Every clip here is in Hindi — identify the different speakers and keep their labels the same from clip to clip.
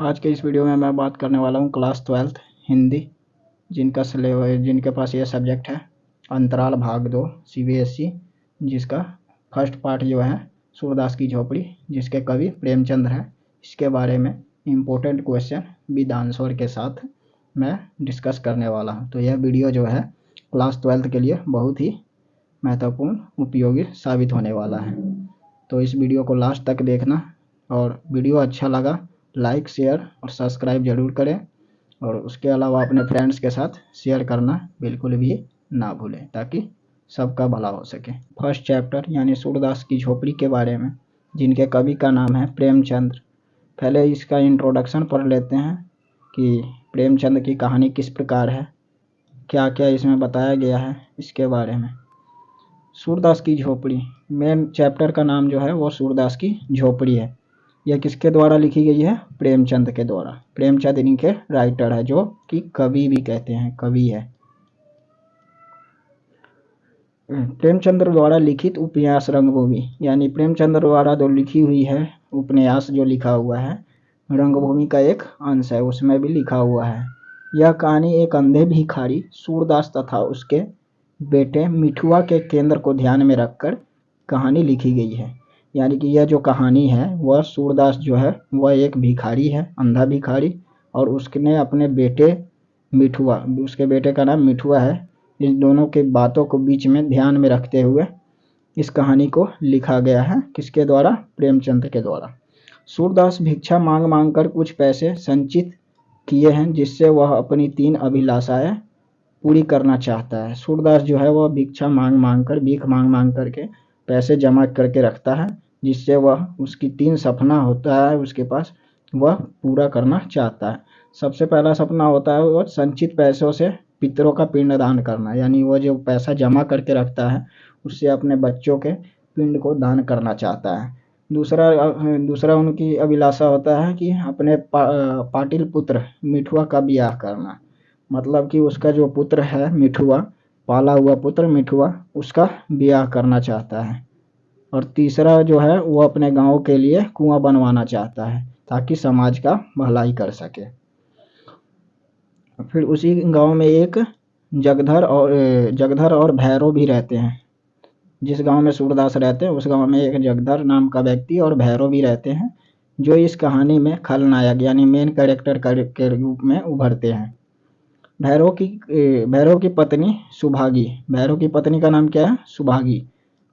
Speaker 1: आज के इस वीडियो में मैं बात करने वाला हूँ क्लास 12th हिंदी जिनके पास ये सब्जेक्ट है अंतराल भाग 2 CBSE, जिसका फर्स्ट पार्ट जो है सूरदास की झोपड़ी, जिसके कवि प्रेमचंद है। इसके बारे में इम्पोर्टेंट क्वेश्चन विद आंसर के साथ मैं डिस्कस करने वाला हूँ। तो यह वीडियो जो है क्लास 12th के लिए बहुत ही महत्वपूर्ण उपयोगी साबित होने वाला है। तो इस वीडियो को लास्ट तक देखना, और वीडियो अच्छा लगा लाइक शेयर और सब्सक्राइब ज़रूर करें, और उसके अलावा अपने फ्रेंड्स के साथ शेयर करना बिल्कुल भी ना भूलें ताकि सबका भला हो सके। फर्स्ट चैप्टर यानी सूरदास की झोपड़ी के बारे में, जिनके कवि का नाम है प्रेमचंद। पहले इसका इंट्रोडक्शन पढ़ लेते हैं कि प्रेमचंद की कहानी किस प्रकार है, क्या क्या इसमें बताया गया है इसके बारे में। सूरदास की झोपड़ी, मेन चैप्टर का नाम जो है वो सूरदास की झोपड़ी है। यह किसके द्वारा लिखी गई है? प्रेमचंद के द्वारा। प्रेमचंद इनके राइटर है, जो कि कवि भी कहते हैं, कवि है। प्रेमचंद द्वारा लिखित उपन्यास रंगभूमि, यानी प्रेमचंद द्वारा जो लिखी हुई है उपन्यास जो लिखा हुआ है रंगभूमि का एक अंश है, उसमें भी लिखा हुआ है। यह कहानी एक अंधे भिखारी सूरदास तथा उसके बेटे मिठुआ के केंद्र को ध्यान में रखकर कहानी लिखी गई है। यानी कि यह जो कहानी है वह सूरदास जो है वह एक भिखारी है, अंधा भिखारी, और उसने अपने बेटे मिठुआ, उसके बेटे का नाम मिठुआ है, इस दोनों के बातों को बीच में ध्यान में रखते हुए इस कहानी को लिखा गया है। किसके द्वारा? प्रेमचंद के द्वारा। सूरदास भिक्षा मांग मांग कर कुछ पैसे संचित किए हैं, जिससे वह अपनी 3 अभिलाषाएं पूरी करना चाहता है। सूरदास जो है वह भिक्षा मांग मांग करके पैसे जमा करके रखता है, जिससे वह उसकी 3 सपना होता है उसके पास, वह पूरा करना चाहता है। सबसे पहला सपना होता है वह संचित पैसों से पितरों का पिंडदान करना, यानी वह जो पैसा जमा करके रखता है उससे अपने बच्चों के पिंड को दान करना चाहता है। दूसरा उनकी अभिलाषा होता है कि अपने पाटिल पुत्र मिठुआ का ब्याह करना, मतलब कि उसका जो पुत्र है मिठुआ, पाला हुआ पुत्र मिठुआ, उसका ब्याह करना चाहता है। और तीसरा जो है वो अपने गांव के लिए कुआं बनवाना चाहता है ताकि समाज का भलाई कर सके। फिर उसी गांव में एक जगधर और भैरव भी रहते हैं। जिस गांव में सूरदास रहते हैं उस गांव में एक जगधर नाम का व्यक्ति और भैरव भी रहते हैं, जो इस कहानी में खलनायक यानी मेन कैरेक्टर के रूप में उभरते हैं। भैरव की पत्नी सुभागी, भैरव की पत्नी का नाम क्या है? सुभागी।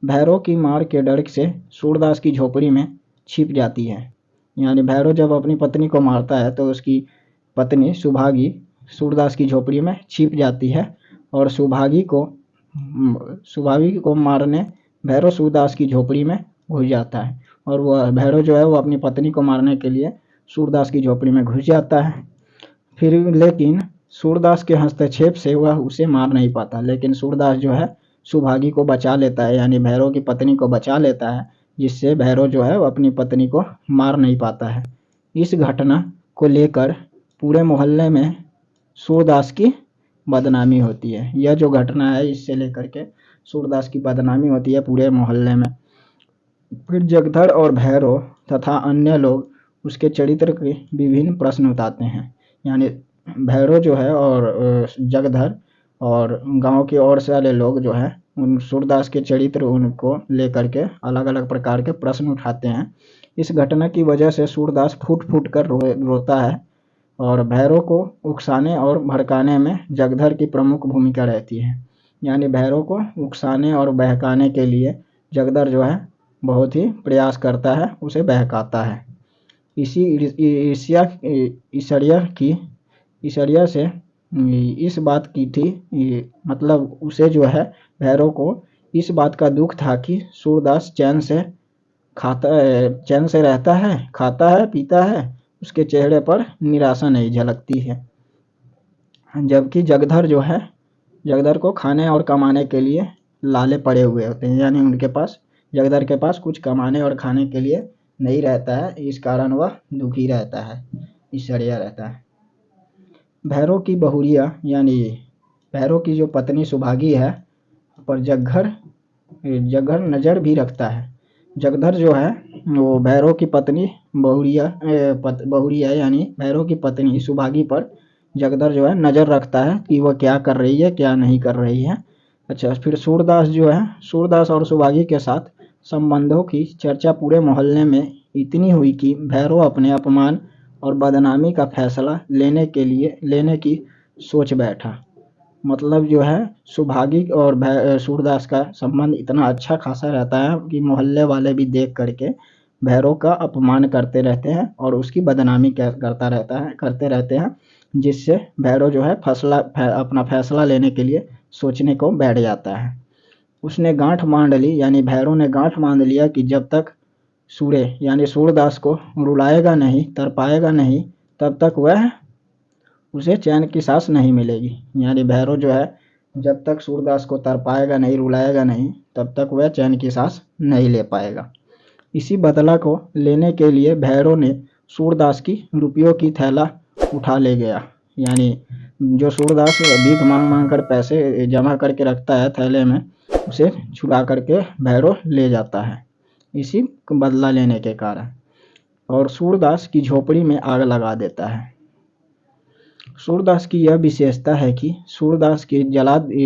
Speaker 1: भैरव की मार के डर से सूरदास की झोपड़ी में छिप जाती है। यानी भैरव जब अपनी पत्नी को मारता है तो उसकी पत्नी सुभागी सूरदास की झोपड़ी में छिप जाती है, और सुभागी को मारने भैरव सूरदास की झोपड़ी में घुस जाता है, और वह भैरव जो है वो अपनी पत्नी को मारने के लिए सूरदास की झोपड़ी में घुस जाता है। फिर लेकिन सूरदास के हस्तक्षेप से वह उसे मार नहीं पाता, लेकिन सूरदास जो है सुभागी को बचा लेता है, यानी भैरव की पत्नी को बचा लेता है, जिससे भैरव जो है वो अपनी पत्नी को मार नहीं पाता है। इस घटना को लेकर पूरे मोहल्ले में सूरदास की बदनामी होती है। यह जो घटना है इससे लेकर के सूरदास की बदनामी होती है पूरे मोहल्ले में। फिर जगधर और भैरव तथा अन्य लोग उसके चरित्र के विभिन्न प्रश्न उठाते हैं। यानी भैरव जो है और जगधर और गांव के और सारे लोग जो है उन सूरदास के चरित्र उनको लेकर के अलग अलग प्रकार के प्रश्न उठाते हैं। इस घटना की वजह से सूरदास फूट फूट कर रोता है, और भैरव को उकसाने और भड़काने में जगधर की प्रमुख भूमिका रहती है। यानी भैरव को उकसाने और बहकाने के लिए जगधर जो है बहुत ही प्रयास करता है, उसे बहकाता है। इसी ईर्ष्या से इस बात की थी, मतलब उसे जो है भैरव को इस बात का दुख था कि सूरदास चैन से रहता है, खाता है, पीता है, उसके चेहरे पर निराशा नहीं झलकती है। जबकि जगधर को खाने और कमाने के लिए लाले पड़े हुए होते हैं, यानी जगधर के पास कुछ कमाने और खाने के लिए नहीं रहता है, इस कारण वह दुखी रहता है, ईर्ष्या रहता है। भैरव की बहुरिया यानी भैरव की जो पत्नी सुभागी है पर जगधर नज़र भी रखता है। जगधर जो है वो भैरव की पत्नी बहुरिया यानी भैरव की पत्नी सुभागी पर जगधर जो है नज़र रखता है कि वह क्या कर रही है क्या नहीं कर रही है। अच्छा, फिर सूरदास और सुभागी के साथ संबंधों की चर्चा पूरे मोहल्ले में इतनी हुई कि भैरव अपने अपमान और बदनामी का फैसला लेने की सोच बैठा। मतलब जो है सुभागी और सूरदास का संबंध इतना अच्छा खासा रहता है कि मोहल्ले वाले भी देख करके भैरव का अपमान करते रहते हैं और उसकी बदनामी करते रहते हैं, जिससे भैरव जो है अपना फैसला लेने के लिए सोचने को बैठ जाता है। उसने गांठ बांध ली, यानी भैरव ने गांठ बांध लिया कि जब तक सूर्य यानी सूरदास को रुलाएगा नहीं, तरपाएगा नहीं, तब तक वह उसे चैन की सांस नहीं मिलेगी। यानी भैरव जो है जब तक सूरदास को तरपाएगा नहीं, रुलाएगा नहीं, तब तक वह चैन की सांस नहीं ले पाएगा। इसी बदला को लेने के लिए भैरव ने सूरदास की रुपयों की थैला उठा ले गया। यानी जो सूरदास भीख मांग मांग कर पैसे जमा करके रखता है थैले में, उसे छुड़ा करके भैरव ले जाता है इसी बदला लेने के कारण, और सूरदास की झोपड़ी में आग लगा देता है। सूरदास की यह विशेषता है कि सूरदास की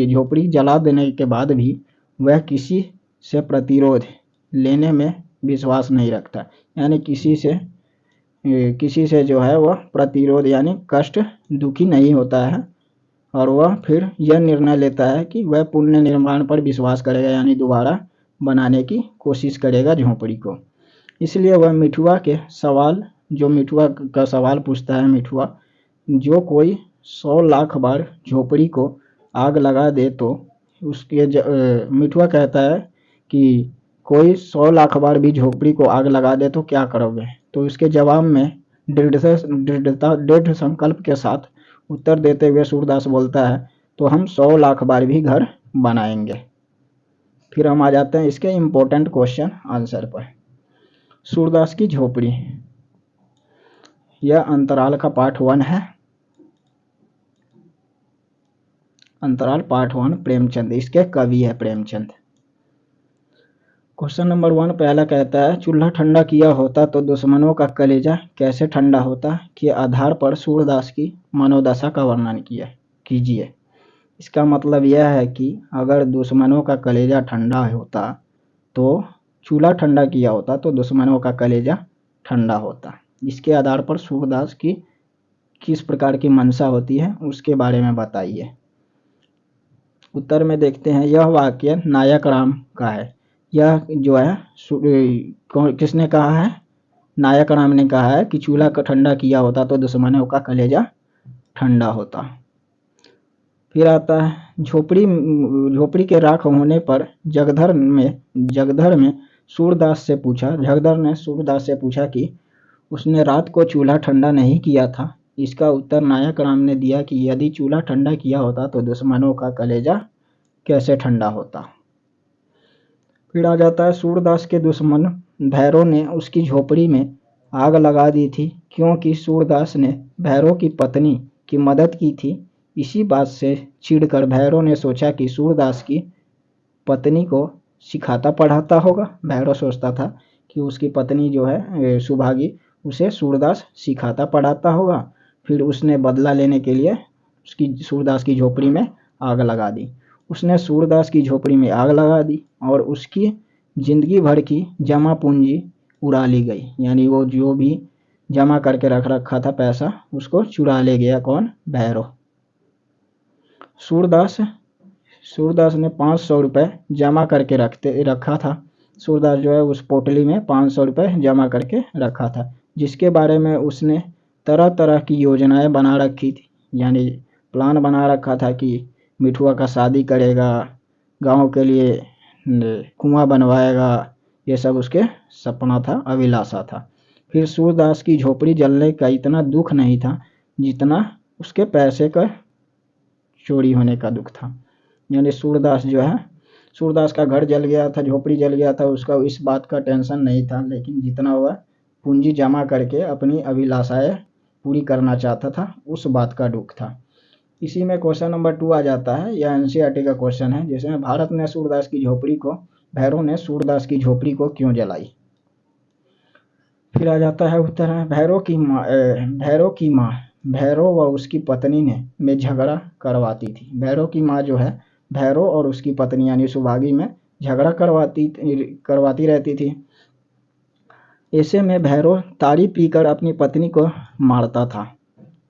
Speaker 1: झोपड़ी जला देने के बाद भी वह किसी से प्रतिरोध लेने में विश्वास नहीं रखता। यानी किसी से जो है वह प्रतिरोध यानी कष्ट दुखी नहीं होता है, और वह फिर यह निर्णय लेता है कि वह पुण्य निर्माण पर विश्वास करेगा, यानी दोबारा बनाने की कोशिश करेगा झोपड़ी को। इसलिए वह मिठुआ का सवाल पूछता है। जो कोई 100 लाख बार झोपड़ी को आग लगा दे तो मिठुआ कहता है कि कोई 100 लाख बार भी झोपड़ी को आग लगा दे तो क्या करोगे? तो इसके जवाब में दृढ़ संकल्प के साथ उत्तर देते हुए सूरदास बोलता है, तो हम 100 लाख बार भी घर बनाएंगे। फिर हम आ जाते हैं इसके इम्पोर्टेंट क्वेश्चन आंसर पर। सूरदास की झोपड़ी, यह अंतराल का पार्ट 1 है। अंतराल पार्ट 1 प्रेमचंद, इसके कवि है प्रेमचंद। क्वेश्चन नंबर 1 पहला कहता है, चूल्हा ठंडा किया होता तो दुश्मनों का कलेजा कैसे ठंडा होता, के आधार पर सूरदास की मनोदशा का वर्णन कीजिए। इसका मतलब यह है कि अगर दुश्मनों का कलेजा ठंडा होता तो चूल्हा ठंडा किया होता तो दुश्मनों का कलेजा ठंडा होता। इसके आधार पर सूरदास की किस प्रकार की मंशा होती है उसके बारे में बताइए। उत्तर में देखते हैं, यह वाक्य नायक राम का है। यह जो है किसने कहा है? नायक राम ने कहा है कि चूल्हा का ठंडा किया होता तो दुश्मनों का कलेजा ठंडा होता। फिर आता है, झोपड़ी के राख होने पर जगधर ने सूरदास से पूछा कि उसने रात को चूल्हा ठंडा नहीं किया था। इसका उत्तर नायक राम ने दिया कि यदि चूल्हा ठंडा किया होता तो दुश्मनों का कलेजा कैसे ठंडा होता। फिर आ जाता है, सूरदास के दुश्मन भैरव ने उसकी झोपड़ी में आग लगा दी थी क्योंकि सूरदास ने भैरव की पत्नी की मदद की थी। इसी बात से चिढ़कर भैरव ने सोचा कि सूरदास की पत्नी को सिखाता पढ़ाता होगा। भैरव सोचता था कि उसकी पत्नी जो है सुभागी, उसे सूरदास सिखाता पढ़ाता होगा। फिर उसने बदला लेने के लिए सूरदास की झोपड़ी में आग लगा दी। उसने सूरदास की झोपड़ी में आग लगा दी और उसकी जिंदगी भर की जमा पूंजी उड़ा ली गई। यानी वो जो भी जमा करके रखा था पैसा, उसको चुरा ले गया। कौन? भैरव। सूरदास ने 500 रुपये जमा करके रखा था। सूरदास जो है उस पोटली में 500 रुपये जमा करके रखा था, जिसके बारे में उसने तरह तरह की योजनाएं बना रखी थी। यानी प्लान बना रखा था कि मिठुआ का शादी करेगा, गांव के लिए कुआं बनवाएगा। ये सब उसके सपना था, अभिलाषा था। फिर सूरदास की झोपड़ी जलने का इतना दुख नहीं था जितना उसके पैसे का चोरी होने का दुख था। यानी सूरदास का घर जल गया था, झोपड़ी जल गया था, उसका इस बात का टेंशन नहीं था, लेकिन जितना वह पूंजी जमा करके अपनी अभिलाषाएं पूरी करना चाहता था, उस बात का दुख था। इसी में क्वेश्चन नंबर 2 आ जाता है। यह एनसीईआरटी का क्वेश्चन है, जिसमें भैरव ने सूरदास की झोपड़ी को क्यों जलाई। फिर आ जाता है उत्तर है भैरव व उसकी पत्नी में झगड़ा करवाती थी। भैरव की माँ जो है भैरव और उसकी पत्नी यानी सुभागी में झगड़ा करवाती रहती थी। ऐसे में भैरव ताड़ी पीकर अपनी पत्नी को मारता था।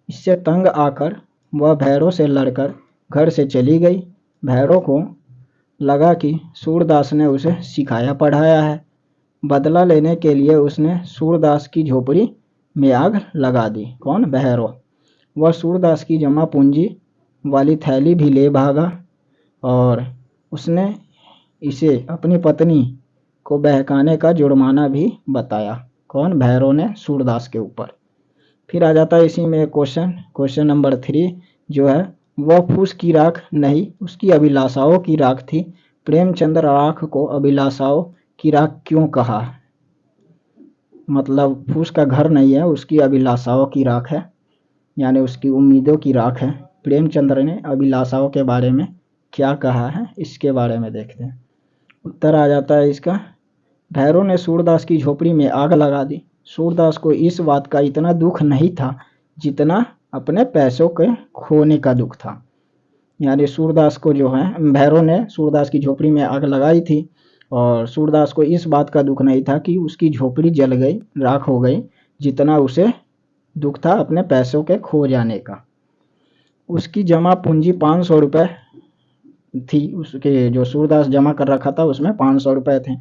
Speaker 1: इससे तंग आकर वह भैरव से लड़कर घर से चली गई। भैरव को लगा कि सूरदास ने उसे सिखाया पढ़ाया है। बदला लेने के लिए उसने सूरदास की झोपड़ी में आग लगा दी। कौन? भैरव। वह सूरदास की जमा पूंजी वाली थैली भी ले भागा और उसने इसे अपनी पत्नी को बहकाने का जुर्माना भी बताया। कौन? भैरव ने सूरदास के ऊपर। फिर आ जाता है इसी में क्वेश्चन नंबर 3 जो है, वह फूस की राख नहीं उसकी अभिलाषाओं की राख थी। प्रेमचंद्र राख को अभिलाषाओं की राख क्यों कहा? मतलब फूस का घर नहीं है, उसकी अभिलाषाओं की राख है, यानी उसकी उम्मीदों की राख है। प्रेमचंद्र ने अभिलाषाओं के बारे में क्या कहा है, इसके बारे में देखते हैं। उत्तर आ जाता है इसका, भैरव ने सूरदास की झोपड़ी में आग लगा दी। सूरदास को इस बात का इतना दुख नहीं था जितना अपने पैसों के खोने का दुख था। यानी सूरदास को जो है भैरव ने सूरदास की झोपड़ी में आग लगाई थी और सूरदास को इस बात का दुख नहीं था कि उसकी झोपड़ी जल गई, राख हो गई, जितना उसे दुख था अपने पैसों के खो जाने का। उसकी जमा पूंजी 500 रुपये थी। उसके जो सूरदास जमा कर रखा था उसमें 500 रुपये थे।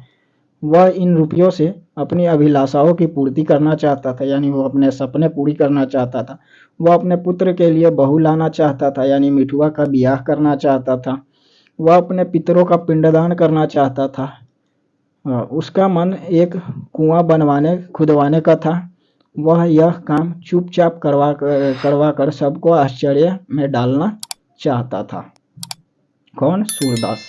Speaker 1: वह इन रुपयों से अपनी अभिलाषाओं की पूर्ति करना चाहता था, यानी वो अपने सपने पूरी करना चाहता था। वह अपने पुत्र के लिए बहू लाना चाहता था, यानी मिठुआ का ब्याह करना चाहता था। वह अपने पितरों का पिंडदान करना चाहता था। उसका मन एक कुआं खुदवाने का था। वह यह काम चुपचाप करवा कर सबको आश्चर्य में डालना चाहता था। कौन? सूरदास।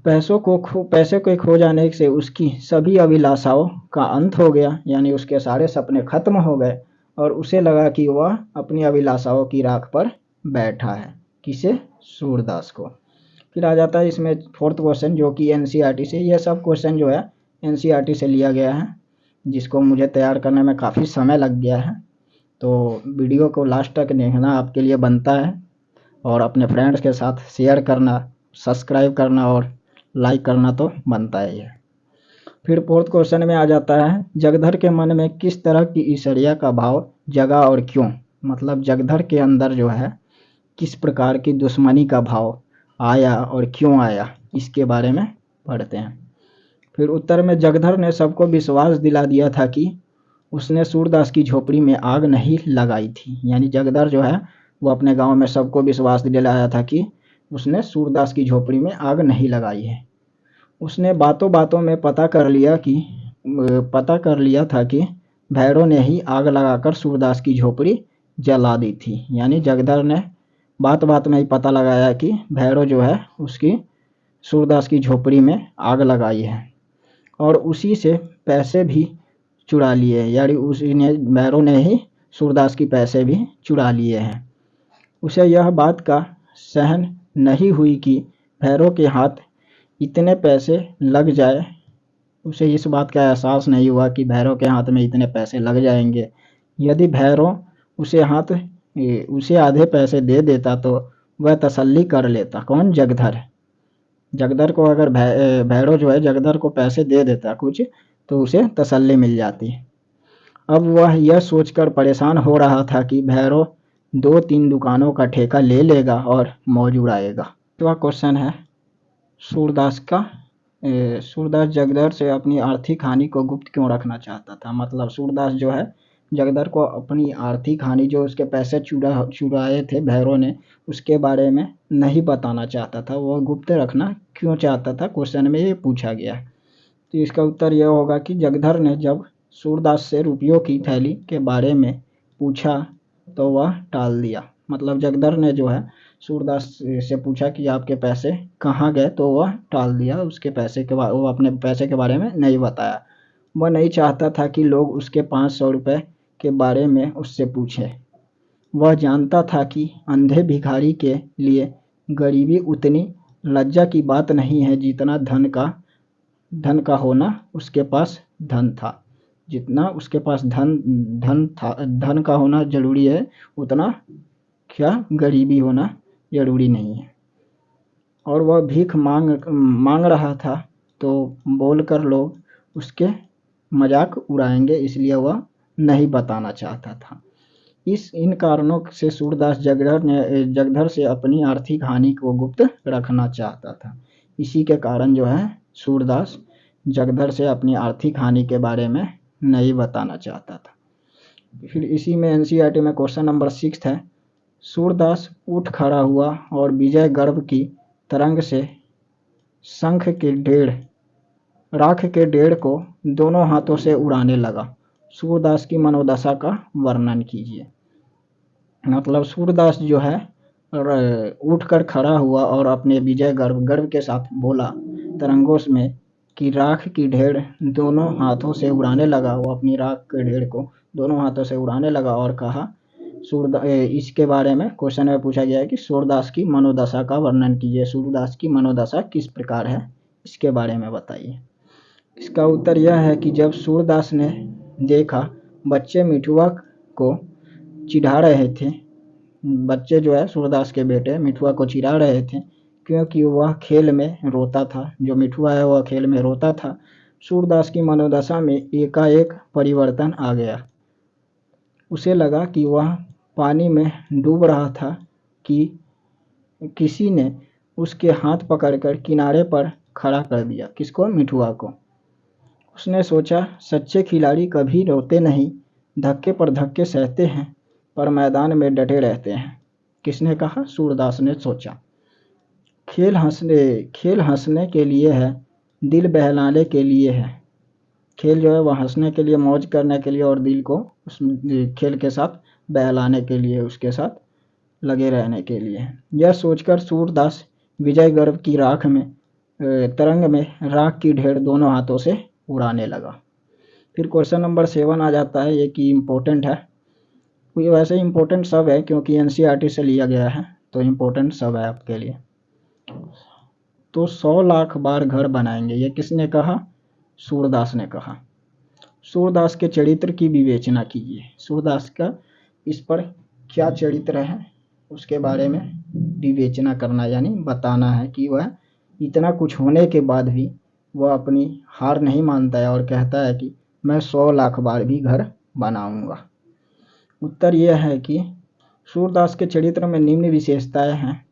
Speaker 1: पैसे के खो जाने से उसकी सभी अभिलाषाओं का अंत हो गया, यानी उसके सारे सपने खत्म हो गए और उसे लगा कि वह अपनी अभिलाषाओं की राख पर बैठा है। किसे? सूरदास को। फिर आ जाता है इसमें 4th क्वेश्चन जो कि एनसीईआरटी से, यह सब क्वेश्चन जो है एनसीईआरटी से लिया गया है, जिसको मुझे तैयार करने में काफ़ी समय लग गया है। तो वीडियो को लास्ट तक देखना आपके लिए बनता है और अपने फ्रेंड्स के साथ शेयर करना, सब्सक्राइब करना और लाइक करना तो बनता ही है। फिर 4th क्वेश्चन में आ जाता है, जगधर के मन में किस तरह की ईर्ष्या का भाव जगा और क्यों? मतलब जगधर के अंदर जो है किस प्रकार की दुश्मनी का भाव आया और क्यों आया, इसके बारे में पढ़ते हैं। फिर उत्तर में, जगधर ने सबको विश्वास दिला दिया था कि उसने सूरदास की झोपड़ी में आग नहीं लगाई थी। यानी जगधर जो है वो अपने गांव में सबको विश्वास दिलाया था कि उसने सूरदास की झोपड़ी में आग नहीं लगाई है। उसने बातों बातों में पता कर लिया था कि भैरव ने ही आग लगाकर सूरदास की झोपड़ी जला दी थी। यानी जगधर ने बात बात में ही पता लगाया कि भैरव जो है उसकी सूरदास की झोपड़ी में आग लगाई है और उसी से पैसे भी चुरा लिए, यानी भैरव ने ही सूरदास की पैसे भी चुरा लिए हैं। उसे यह बात का सहन नहीं हुई कि भैरव के हाथ इतने पैसे लग जाए। उसे इस बात का एहसास नहीं हुआ कि भैरव के हाथ में इतने पैसे लग जाएंगे। यदि भैरव उसे आधे पैसे दे देता तो वह तसल्ली कर लेता। कौन? जगधर। जगधर को अगर भैरव जो है जगधर को पैसे दे देता कुछ तो उसे तसल्ली मिल जाती। अब वह यह सोचकर परेशान हो रहा था कि भैरव 2-3 दुकानों का ठेका ले लेगा और मौज उड़ाएगा। तो क्वेश्चन है, सूरदास जगधर से अपनी आर्थिक हानि को गुप्त क्यों रखना चाहता था? मतलब सूरदास जो है जगधर को अपनी आर्थिक हानि जो उसके पैसे चुराए थे भैरव ने, उसके बारे में नहीं बताना चाहता था। वह गुप्त रखना क्यों चाहता था, क्वेश्चन में ये पूछा गया है। तो इसका उत्तर यह होगा कि जगधर ने जब सूरदास से रुपयों की थैली के बारे में पूछा तो वह टाल दिया। मतलब जगधर ने जो है सूरदास से पूछा कि आपके पैसे कहाँ गए, तो वह टाल दिया। वो अपने पैसे के बारे में नहीं बताया। वह नहीं चाहता था कि लोग उसके 500 रुपये के बारे में उससे पूछें। वह जानता था कि अंधे भिखारी के लिए गरीबी उतनी लज्जा की बात नहीं है जितना धन का होना उसके पास धन था। जितना उसके पास धन का होना जरूरी है, उतना क्या गरीबी होना जरूरी नहीं है। और वह भीख मांग रहा था, तो बोलकर लोग उसके मजाक उड़ाएंगे, इसलिए वह नहीं बताना चाहता था। इन कारणों से सूरदास जगधर से अपनी आर्थिक हानि को गुप्त रखना चाहता था। इसी के कारण जो है सूरदास जगधर से अपनी आर्थिक हानि के बारे में नहीं बताना चाहता था। फिर इसी में एनसीईआरटी में क्वेश्चन नंबर 6 है। सूरदास उठ खड़ा हुआ और विजय गर्व की तरंग से राख के ढेर को दोनों हाथों से उड़ाने लगा। सूरदास की मनोदशा का वर्णन कीजिए। मतलब सूरदास जो है उठकर खड़ा हुआ और अपने विजय गर्व के साथ बोला तरंगों में कि राख की ढेर दोनों हाथों से उड़ाने लगा। वो अपनी राख के ढेर को दोनों हाथों से उड़ाने लगा और कहा इसके बारे में क्वेश्चन में पूछा गया है कि सूरदास की मनोदशा का वर्णन कीजिए। सूरदास की मनोदशा किस प्रकार है, इसके बारे में बताइए। इसका उत्तर यह है कि जब सूरदास ने देखा बच्चे मिठुआ को चिढ़ा रहे थे, बच्चे जो है सूरदास के बेटे मिठुआ को चिढ़ा रहे थे क्योंकि वह खेल में रोता था। जो मिठुआ है वह खेल में रोता था। सूरदास की मनोदशा में एकाएक परिवर्तन आ गया। उसे लगा कि वह पानी में डूब रहा था कि किसी ने उसके हाथ पकड़कर किनारे पर खड़ा कर दिया। किसको? मिठुआ को। उसने सोचा सच्चे खिलाड़ी कभी रोते नहीं, धक्के पर धक्के सहते हैं पर मैदान में डटे रहते हैं। किसने कहा? सूरदास ने सोचा। खेल हंसने के लिए है, दिल बहलाने के लिए है। खेल जो है वह हंसने के लिए, मौज करने के लिए और दिल को उस खेल के साथ बहलाने के लिए, उसके साथ लगे रहने के लिए। यह सोचकर सूरदास विजय गर्व की तरंग में राख की ढेर दोनों हाथों से उड़ाने लगा। फिर क्वेश्चन नंबर 7 आ जाता है, ये कि इम्पोर्टेंट है। ये वैसे इम्पोर्टेंट सब है क्योंकि एनसीईआरटी से लिया गया है, तो इम्पोर्टेंट सब है आपके लिए। तो 100 लाख बार घर बनाएंगे, ये किसने कहा? सूरदास ने कहा। सूरदास के चरित्र की विवेचना कीजिए। सूरदास का इस पर क्या चरित्र है उसके बारे में विवेचना करना, यानी बताना है कि वह इतना कुछ होने के बाद भी वह अपनी हार नहीं मानता है और कहता है कि मैं 100 लाख बार भी घर बनाऊंगा। उत्तर यह है कि सूरदास के चरित्र में निम्न विशेषताएं हैं।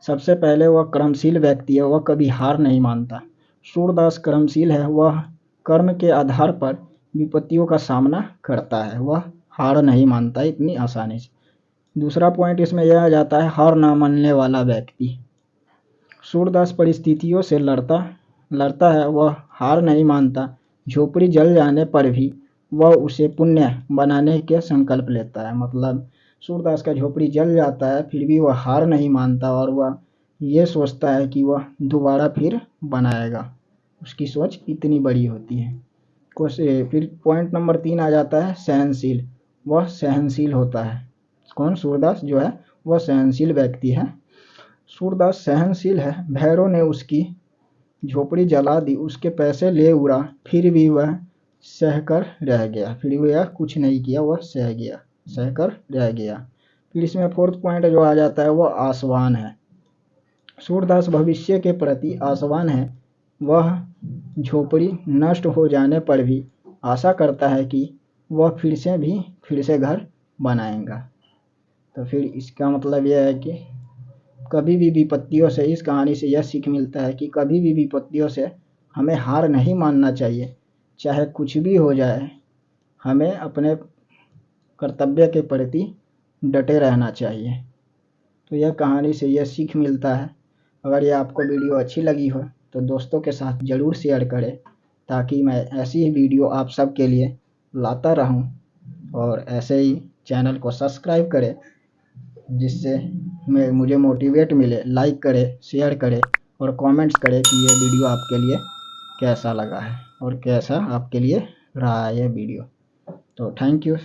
Speaker 1: सबसे पहले वह कर्मशील व्यक्ति है, वह कभी हार नहीं मानता। सूरदास कर्मशील है, वह कर्म के आधार पर विपत्तियों का सामना करता है, वह हार नहीं मानता इतनी आसानी से। दूसरा पॉइंट इसमें यह आ जाता है हार ना मानने वाला व्यक्ति। सूरदास परिस्थितियों से लड़ता है, वह हार नहीं मानता। झोपड़ी जल जाने पर भी वह उसे पुण्य बनाने के संकल्प लेता है। मतलब सूरदास का झोपड़ी जल जाता है फिर भी वह हार नहीं मानता और वह ये सोचता है कि वह दोबारा फिर बनाएगा। उसकी सोच इतनी बड़ी होती है। फिर पॉइंट नंबर 3 आ जाता है सहनशील। वह सहनशील होता है। कौन? सूरदास जो है वह सहनशील व्यक्ति है। सूरदास सहनशील है। भैरव ने उसकी झोपड़ी जला दी, उसके पैसे ले उड़ा, फिर भी वह सहकर रह गया। फिर वह कुछ नहीं किया, वह सहकर रह गया। फिर इसमें 4th पॉइंट जो आ जाता है वह आशावान है। सूरदास भविष्य के प्रति आशावान है। वह झोपड़ी नष्ट हो जाने पर भी आशा करता है कि वह फिर से घर बनाएगा। तो फिर इसका मतलब यह है कि कभी भी विपत्तियों से, इस कहानी से यह सीख मिलता है कि कभी भी विपत्तियों से हमें हार नहीं मानना चाहिए। चाहे कुछ भी हो जाए, हमें अपने कर्तव्य के प्रति डटे रहना चाहिए। तो यह कहानी से यह सीख मिलता है। अगर यह आपको वीडियो अच्छी लगी हो तो दोस्तों के साथ ज़रूर शेयर करें ताकि मैं ऐसी ही वीडियो आप सब के लिए लाता रहूं। और ऐसे ही चैनल को सब्सक्राइब करें जिससे मुझे मोटिवेट मिले। लाइक करें, शेयर करें और कमेंट्स करें कि ये वीडियो आपके लिए कैसा लगा है और कैसा आपके लिए रहा है ये वीडियो। तो थैंक यू।